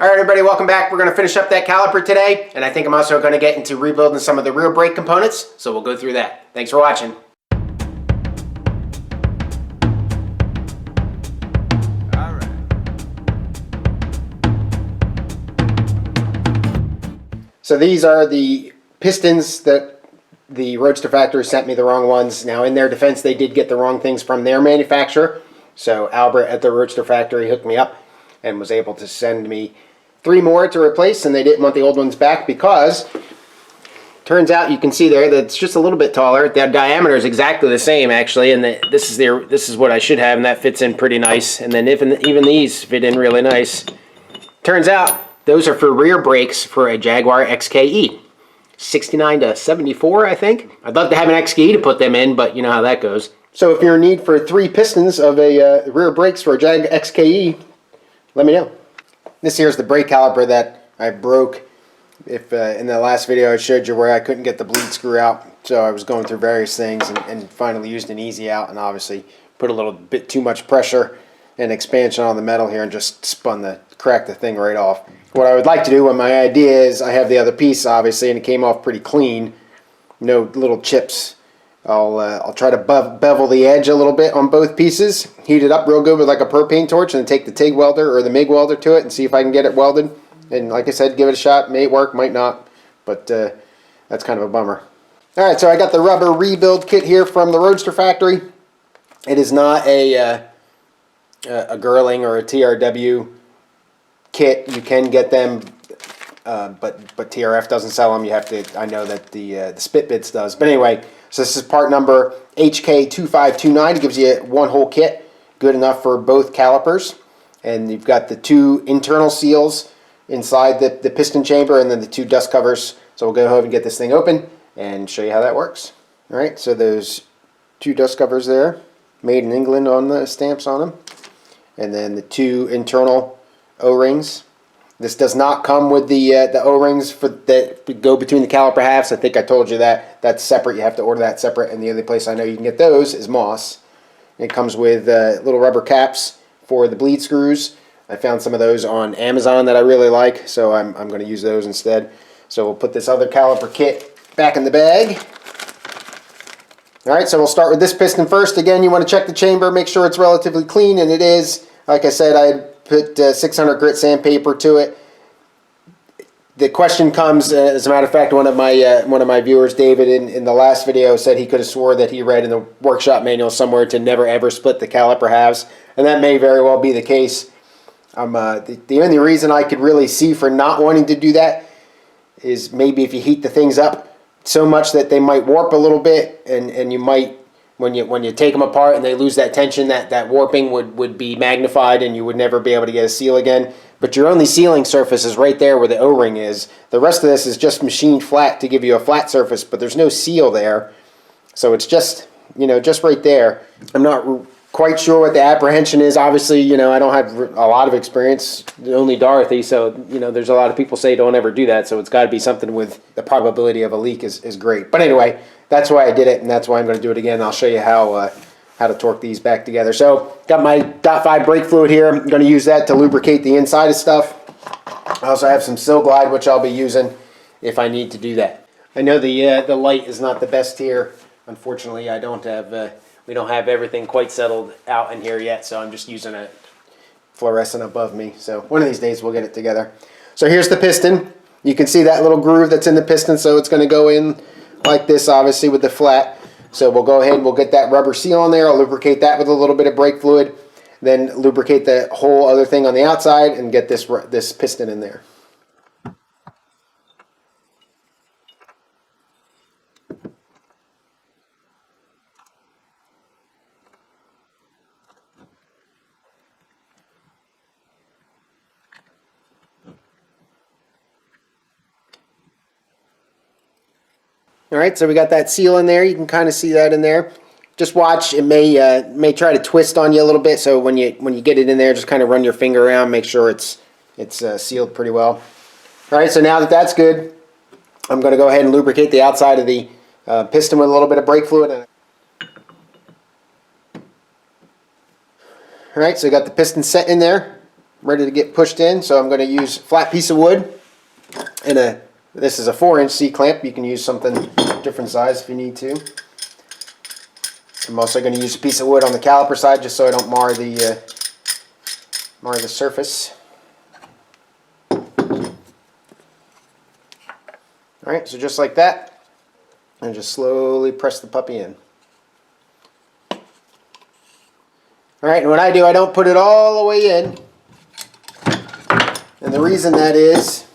All right, everybody, welcome back. We're going to finish up that caliper today, and I think I'm also going to get into rebuilding some of the rear brake components, so we'll go through that. Thanks for watching. All right. So these are the pistons that the Roadster factory sent me the wrong ones. Now, in their defense, they did get the wrong things from their manufacturer, so Albert at the Roadster factory hooked me up and was able to send me 3 more to replace, and they didn't want the old ones back because turns out, you can see there that it's just a little bit taller. The diameter is exactly the same actually, and this is what I should have, and that fits in pretty nice. And then even these fit in really nice. Turns out those are for rear brakes for a Jaguar XKE 69 to 74, I think. I'd love to have an XKE to put them in, but you know how that goes. So if you're in need for 3 pistons of a rear brakes for a Jag XKE, let me know. This here is the brake caliper that I broke. If in the last video I showed you where I couldn't get the bleed screw out, so I was going through various things and finally used an easy out, and obviously put a little bit too much pressure and expansion on the metal here and just cracked the thing right off. What I would like to do, and my idea is, I have the other piece obviously and it came off pretty clean, no little chips. I'll try to bevel the edge a little bit on both pieces, heat it up real good with like a propane torch, and then take the TIG welder or the MIG welder to it and see if I can get it welded. And like I said, give it a shot. May work, might not, but that's kind of a bummer. Alright, so I got the rubber rebuild kit here from the Roadster factory. It is not a Girling or a TRW kit. You can get them, but TRF doesn't sell them. You have to. I know that the Spitbits does. But anyway, so this is part number HK2529. It gives you one whole kit, good enough for both calipers. And you've got the 2 internal seals inside the piston chamber, and then the 2 dust covers. So we'll go ahead and get this thing open and show you how that works. All right, so those 2 dust covers there, made in England on the stamps on them, and then the 2 internal O-rings. This does not come with the O-rings that go between the caliper halves. I think I told you that. That's separate. You have to order that separate, and the only place I know you can get those is Moss. It comes with little rubber caps for the bleed screws. I found some of those on Amazon that I really like, so I'm going to use those instead. So we'll put this other caliper kit back in the bag. Alright, so we'll start with this piston first. Again, you want to check the chamber, make sure it's relatively clean, and it is. Like I said, I put 600 grit sandpaper to it. The question comes, as a matter of fact, one of my viewers, David, in the last video said he could have swore that he read in the workshop manual somewhere to never ever split the caliper halves, and that may very well be the case. The only reason I could really see for not wanting to do that is maybe if you heat the things up so much that they might warp a little bit, and you might, when you take them apart and they lose that tension, that warping would be magnified and you would never be able to get a seal again. But your only sealing surface is right there where the O-ring is. The rest of this is just machined flat to give you a flat surface, but there's no seal there. So it's just, just right there. I'm not quite sure what the apprehension is. Obviously, I don't have a lot of experience, only Dorothy, so, there's a lot of people say don't ever do that, so it's got to be something with the probability of a leak is great. But anyway, that's why I did it, and that's why I'm going to do it again. I'll show you how to torque these back together. So, got my .5 brake fluid here. I'm going to use that to lubricate the inside of stuff. I also have some Sil Glide, which I'll be using if I need to do that. I know the light is not the best here. Unfortunately, I don't have... we don't have everything quite settled out in here yet, so I'm just using a fluorescent above me. So one of these days we'll get it together. So here's the piston. You can see that little groove that's in the piston, so it's going to go in like this, obviously, with the flat. So we'll go ahead and we'll get that rubber seal on there. I'll lubricate that with a little bit of brake fluid, then lubricate the whole other thing on the outside and get this piston in there. Alright, so we got that seal in there. You can kind of see that in there. Just watch, it may try to twist on you a little bit, so when you get it in there, just kind of run your finger around, make sure it's sealed pretty well. Alright, so now that that's good, I'm going to go ahead and lubricate the outside of the piston with a little bit of brake fluid. Alright, so we got the piston set in there. ready to get pushed in. So I'm going to use a flat piece of wood and this is a 4-inch C-clamp. You can use something different size if you need to. I'm also going to use a piece of wood on the caliper side just so I don't mar the surface. Alright, so just like that, and just slowly press the puppy in. Alright, and what I do, I don't put it all the way in. And the reason that is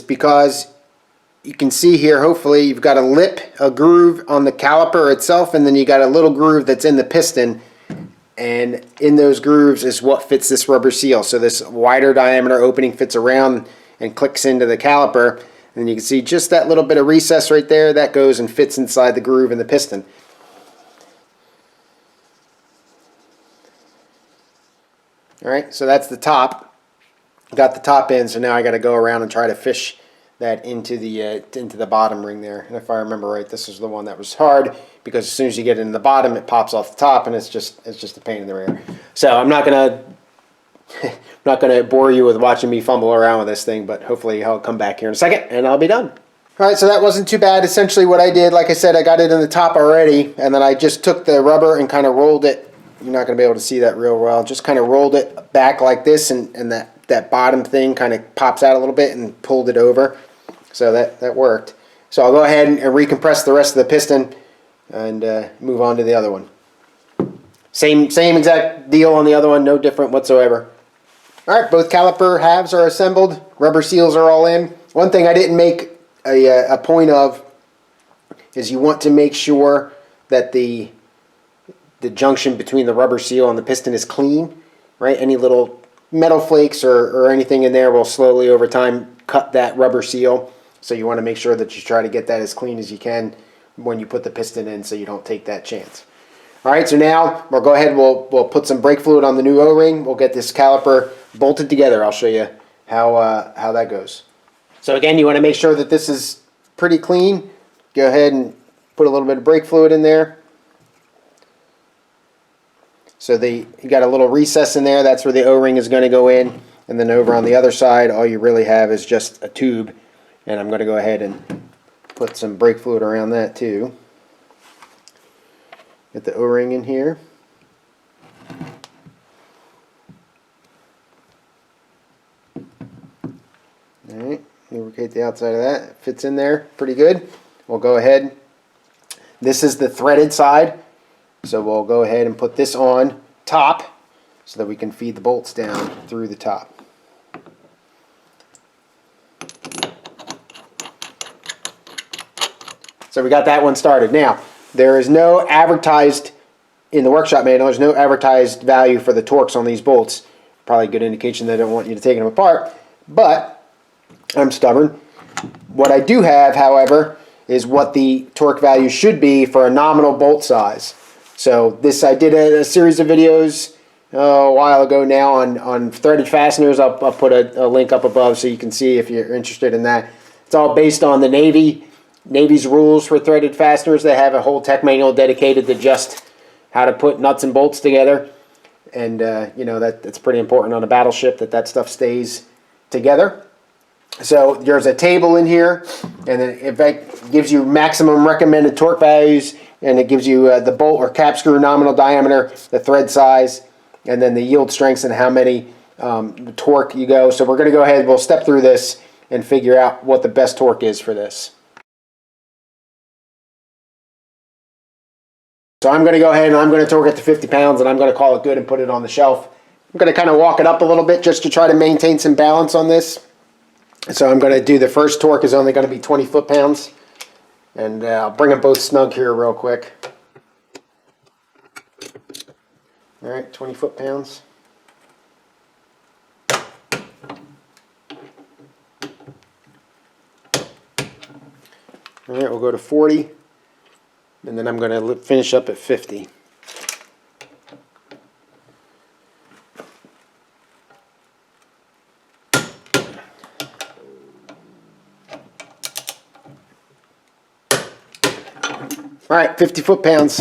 because you can see here, hopefully, you've got a lip, a groove on the caliper itself, and then you got a little groove that's in the piston. And in those grooves is what fits this rubber seal. So this wider diameter opening fits around and clicks into the caliper. And you can see just that little bit of recess right there, that goes and fits inside the groove in the piston. Alright, so that's the top. Got the top in, so now I got to go around and try to fish that into the bottom ring there. And if I remember right, this is the one that was hard because as soon as you get it in the bottom, it pops off the top, and it's just a pain in the rear. So I'm not gonna bore you with watching me fumble around with this thing, but hopefully I'll come back here in a second and I'll be done. Alright, so that wasn't too bad. Essentially what I did, like I said, I got it in the top already, and then I just took the rubber and kind of rolled it. You're not going to be able to see that real well. Just kind of rolled it back like this, and that bottom thing kind of pops out a little bit and pulled it over. So that worked. So I'll go ahead and recompress the rest of the piston and move on to the other one. Same exact deal on the other one, no different whatsoever. Alright, both caliper halves are assembled. Rubber seals are all in. One thing I didn't make a point of is you want to make sure that the junction between the rubber seal and the piston is clean, right? Any little metal flakes or anything in there will slowly over time cut that rubber seal. So you want to make sure that you try to get that as clean as you can when you put the piston in so you don't take that chance. Alright, so now we'll go ahead, we'll put some brake fluid on the new O-ring. We'll get this caliper bolted together. I'll show you how that goes. So again, you want to make sure that this is pretty clean. Go ahead and put a little bit of brake fluid in there. So you got a little recess in there, that's where the O-ring is going to go in, and then over on the other side all you really have is just a tube, and I'm going to go ahead and put some brake fluid around that too. Get the O-ring in here. Alright, lubricate the outside of that, it fits in there pretty good. We'll go ahead, this is the threaded side. So we'll go ahead and put this on top so that we can feed the bolts down through the top. So we got that one started. Now, there is no advertised, in the workshop manual, there's no advertised value for the torques on these bolts. Probably a good indication they don't want you to take them apart, but I'm stubborn. What I do have, however, is what the torque value should be for a nominal bolt size. So this, I did a series of videos a while ago now on threaded fasteners. I'll put a link up above so you can see if you're interested in that. It's all based on the Navy's rules for threaded fasteners. They have a whole tech manual dedicated to just how to put nuts and bolts together. And you know, that's pretty important on a battleship that stuff stays together. So there's a table in here, and then it gives you maximum recommended torque values, and it gives you the bolt or cap screw nominal diameter, the thread size, and then the yield strengths and how many torque you go. So we're going to go ahead, we'll step through this and figure out what the best torque is for this. So I'm going to go ahead and I'm going to torque it to 50 pounds, and I'm going to call it good and put it on the shelf. I'm going to kind of walk it up a little bit just to try to maintain some balance on this. So I'm going to do the first torque is only going to be 20 foot-pounds. And I'll bring them both snug here real quick. Alright, 20 foot-pounds. Alright, we'll go to 40. And then I'm going to finish up at 50. Alright, 50 foot-pounds.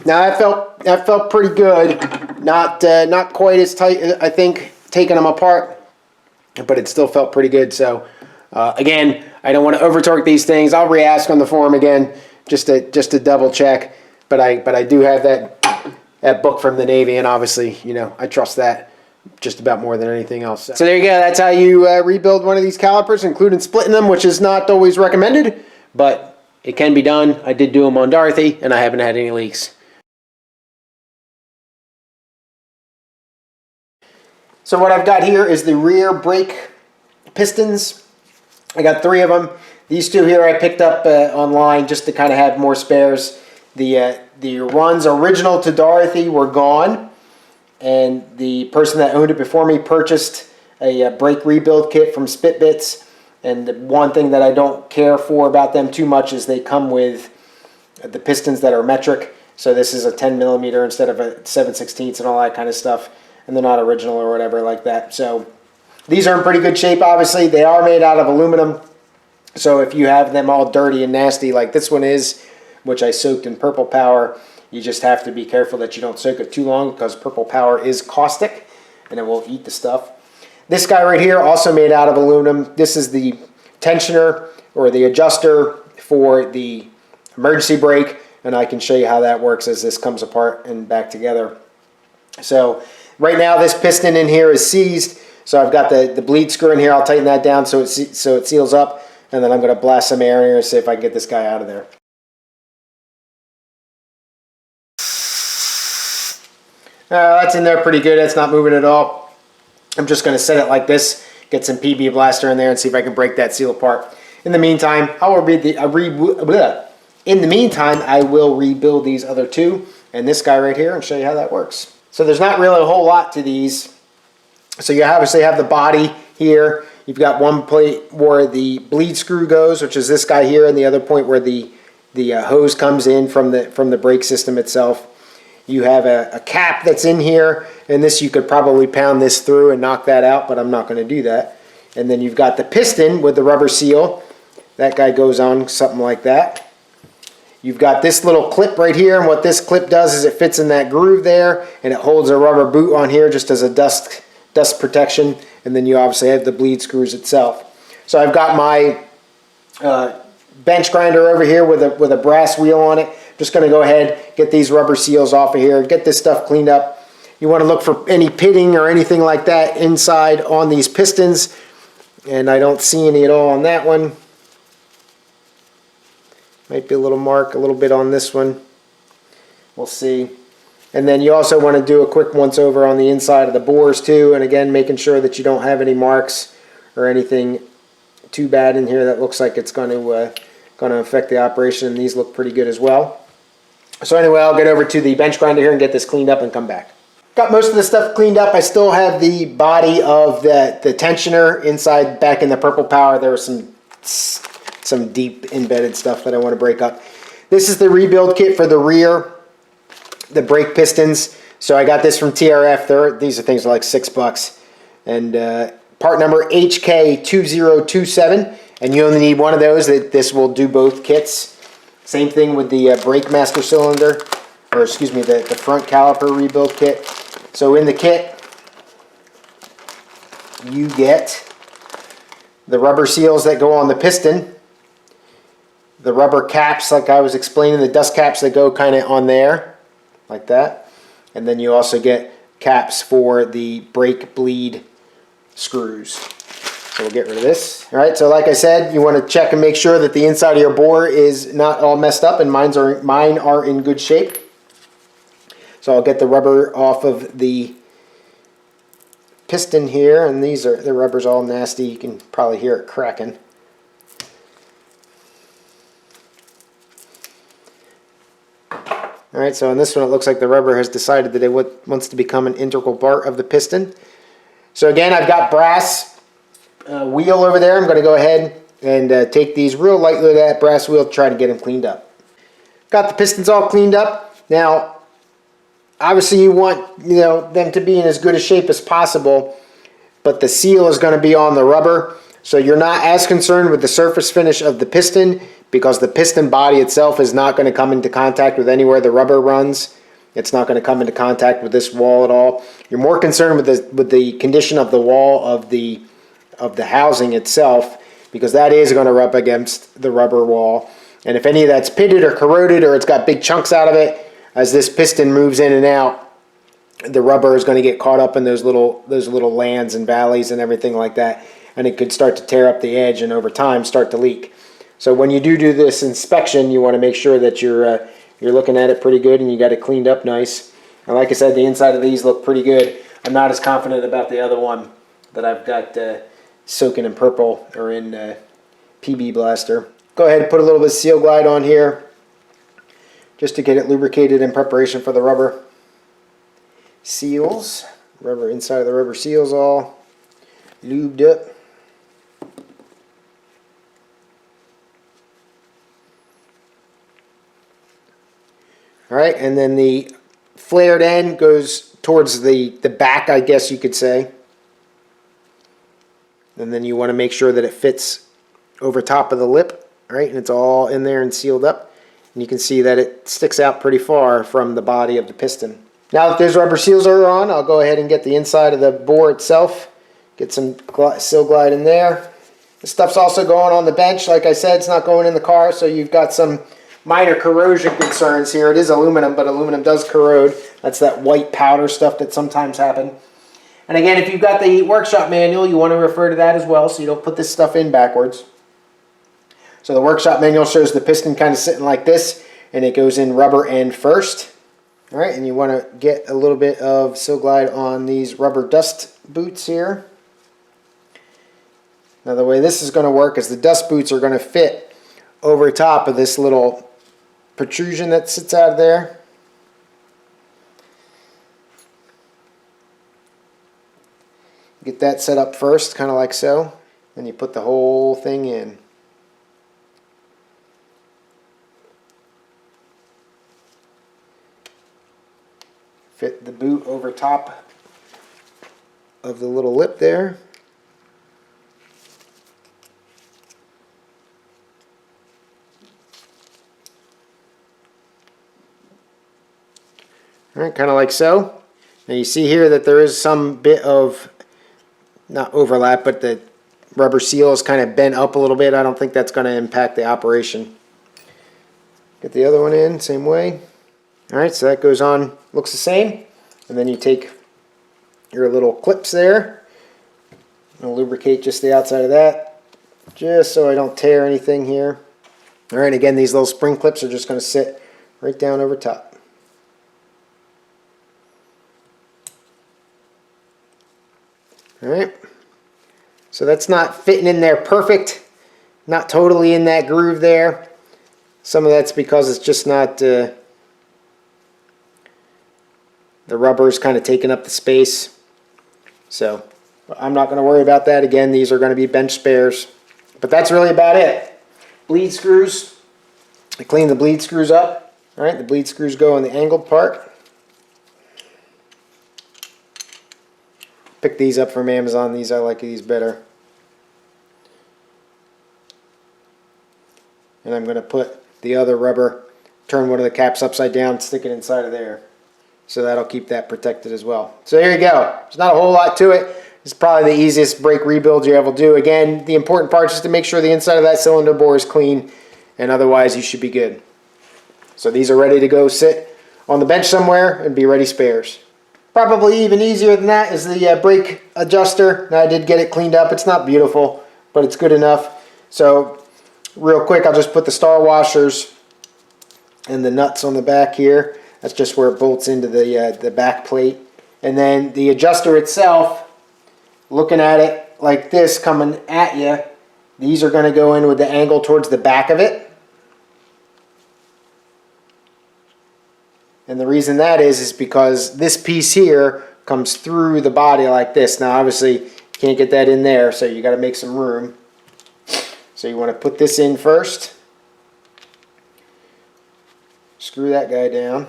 Now that felt pretty good, not quite as tight, I think, taking them apart, but it still felt pretty good. So again, I don't want to over torque these things. I'll re-ask on the forum again just to double check. But I do have that book from the Navy, and obviously, you know, I trust that just about more than anything else. So there you go. That's how you rebuild one of these calipers, including splitting them, which is not always recommended, but it can be done. I did do them on Dorothy, and I haven't had any leaks. So what I've got here is the rear brake pistons. I got 3 of them. These 2 here I picked up online just to kind of have more spares. The ones original to Dorothy were gone, and the person that owned it before me purchased a brake rebuild kit from Spitbits. And the one thing that I don't care for about them too much is they come with the pistons that are metric. So this is a 10 millimeter instead of a 7/16 and all that kind of stuff. And they're not original or whatever like that. So these are in pretty good shape, obviously. They are made out of aluminum. So if you have them all dirty and nasty like this one is, which I soaked in Purple Power, you just have to be careful that you don't soak it too long, because Purple Power is caustic and it will eat the stuff. This guy right here, also made out of aluminum. This is the tensioner or the adjuster for the emergency brake, and I can show you how that works as this comes apart and back together. So right now this piston in here is seized, so I've got the bleed screw in here. I'll tighten that down so it seals up, and then I'm going to blast some air in here and see if I can get this guy out of there. That's in there pretty good. That's not moving at all. I'm just going to set it like this, get some PB blaster in there, and see if I can break that seal apart. In the meantime, I will rebuild these other 2 and this guy right here and show you how that works. So there's not really a whole lot to these. So you obviously have the body here. You've got one plate where the bleed screw goes, which is this guy here, and the other point where the hose comes in from the brake system itself. You have a cap that's in here, and this you could probably pound this through and knock that out, but I'm not going to do that. And then you've got the piston with the rubber seal. That guy goes on something like that. You've got this little clip right here, and what this clip does is it fits in that groove there, and it holds a rubber boot on here just as a dust protection. And then you obviously have the bleed screws itself. So I've got my bench grinder over here with a brass wheel on it. Just going to go ahead, get these rubber seals off of here, get this stuff cleaned up. You want to look for any pitting or anything like that inside on these pistons, and I don't see any at all on that one. Might be a little mark a little bit on this one. We'll see. And then you also want to do a quick once over on the inside of the bores too, and again making sure that you don't have any marks or anything too bad in here that looks like it's going to affect the operation. And these look pretty good as well. So anyway, I'll get over to the bench grinder here and get this cleaned up and come back. Got most of the stuff cleaned up. I still have the body of the tensioner inside back in the Purple Power. There was some deep embedded stuff that I want to break up. This is the rebuild kit for the rear, the brake pistons. So I got this from TRF. These are things like $6, and part number HK2027, and you only need one of those. This will do both kits. Same thing with the brake master cylinder, or excuse me, the front caliper rebuild kit. So in the kit, you get the rubber seals that go on the piston, the rubber caps like I was explaining, the dust caps that go kind of on there, like that. And then you also get caps for the brake bleed screws. So we'll get rid of this. All right, so like I said, you want to check and make sure that the inside of your bore is not all messed up, and mine are in good shape. So I'll get the rubber off of the piston here, and the rubber's all nasty. You can probably hear it cracking. All right, so on this one it looks like the rubber has decided that it wants to become an integral part of the piston. So again, I've got brass wheel over there. I'm going to go ahead and take these real lightly with that brass wheel to try to get them cleaned up. Got the pistons all cleaned up. Now, obviously you want them to be in as good a shape as possible, but the seal is going to be on the rubber. So you're not as concerned with the surface finish of the piston, because the piston body itself is not going to come into contact with anywhere the rubber runs. It's not going to come into contact with this wall at all. You're more concerned with the condition of the wall of the housing itself, because that is going to rub against the rubber wall. And if any of that's pitted or corroded, or it's got big chunks out of it, as this piston moves in and out, the rubber is going to get caught up in those little lands and valleys and everything like that, and it could start to tear up the edge and over time start to leak. So when you do this inspection, you want to make sure that you're looking at it pretty good and you got it cleaned up nice. And like I said, the inside of these look pretty good. I'm not as confident about the other one that I've got soaking in purple or in PB Blaster. Go ahead and put a little bit of Seal Glide on here just to get it lubricated in preparation for the rubber seals. Rubber inside of the rubber seals all lubed up. Alright, and then the flared end goes towards the back, I guess you could say. And then you want to make sure that it fits over top of the lip, right? And it's all in there and sealed up. And you can see that it sticks out pretty far from the body of the piston. Now that those rubber seals are on, I'll go ahead and get the inside of the bore itself. Get some Seal Glide in there. This stuff's also going on the bench. Like I said, it's not going in the car, so you've got some minor corrosion concerns here. It is aluminum, but aluminum does corrode. That's that white powder stuff that sometimes happens. And again, if you've got the workshop manual, you want to refer to that as well, so you don't put this stuff in backwards. So the workshop manual shows the piston kind of sitting like this, and it goes in rubber end first. All right, and you want to get a little bit of Seal Glide on these rubber dust boots here. Now the way this is going to work is the dust boots are going to fit over top of this little protrusion that sits out of there. Get that set up first, kind of like so. Then you put the whole thing in. Fit the boot over top of the little lip there. Alright, kind of like so. Now you see here that there is some bit of, not overlap, but the rubber seal is kind of bent up a little bit. I don't think that's going to impact the operation. Get the other one in, same way. Alright, so that goes on, looks the same. And then you take your little clips there. I'll lubricate just the outside of that, just so I don't tear anything here. Alright, again, these little spring clips are just going to sit right down over top. Alright, so that's not fitting in there perfect, not totally in that groove there. Some of that's because it's just not, the rubber is kind of taking up the space. So I'm not going to worry about that. Again, these are going to be bench spares. But that's really about it. Bleed screws, I clean the bleed screws up. Alright, the bleed screws go in the angled part. Pick these up from Amazon. These, I like these better. And I'm going to put the other rubber, turn one of the caps upside down, stick it inside of there. So that'll keep that protected as well. So there you go. There's not a whole lot to it. It's probably the easiest brake rebuild you ever do. Again, the important part is to make sure the inside of that cylinder bore is clean, and otherwise you should be good. So these are ready to go sit on the bench somewhere and be ready spares. Probably even easier than that is the brake adjuster. Now I did get it cleaned up. It's not beautiful, but it's good enough. So real quick, I'll just put the star washers and the nuts on the back here. That's just where it bolts into the back plate. And then the adjuster itself, looking at it like this coming at you, these are going to go in with the angle towards the back of it. And the reason that is because this piece here comes through the body like this. Now obviously you can't get that in there, so you got to make some room. So you want to put this in first. Screw that guy down.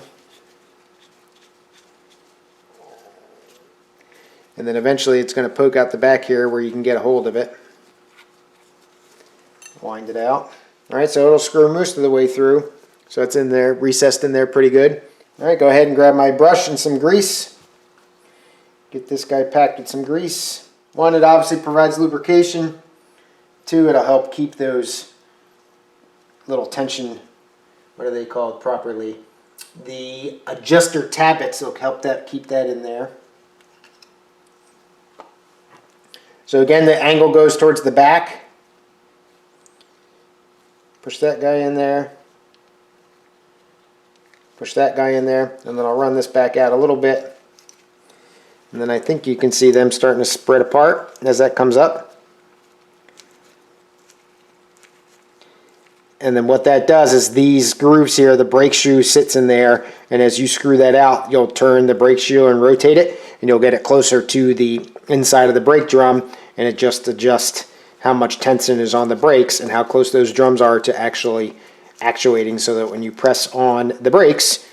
And then eventually it's going to poke out the back here where you can get a hold of it. Wind it out. Alright, so it'll screw most of the way through. So it's in there, recessed in there pretty good. All right, go ahead and grab my brush and some grease. Get this guy packed with some grease. One, it obviously provides lubrication. Two, it'll help keep those little tension, what are they called properly? The adjuster tappets will help that keep that in there. So again, the angle goes towards the back. Push that guy in there. Push that guy in there, and then I'll run this back out a little bit. And then I think you can see them starting to spread apart as that comes up. And then what that does is these grooves here, the brake shoe sits in there, and as you screw that out, you'll turn the brake shoe and rotate it, and you'll get it closer to the inside of the brake drum, and it just adjusts how much tension is on the brakes and how close those drums are to actually actuating, so that when you press on the brakes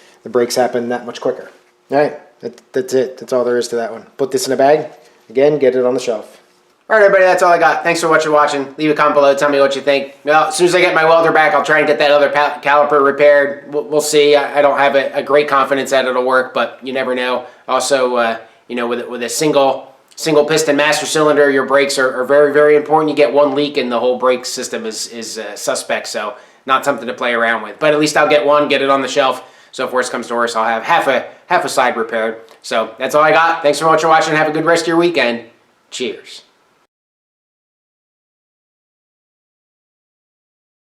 happen that much quicker. All right, that's it. That's all there is to that one. Put this in a bag. Again, get it on the shelf. All right, everybody, that's all I got. Thanks for watching. Leave a comment below. Tell me what you think. Well, as soon as I get my welder back, I'll try and get that other caliper repaired. We'll see. I don't have a great confidence that it'll work, but you never know. Also, you know, with a single piston master cylinder, your brakes are very, very important. You get one leak and the whole brake system is suspect, so not something to play around with. But at least I'll get one, get it on the shelf, so if worse comes to worse, I'll have half a side repaired. So that's all I got. Thanks so much for watching. Have a good rest of your weekend. Cheers.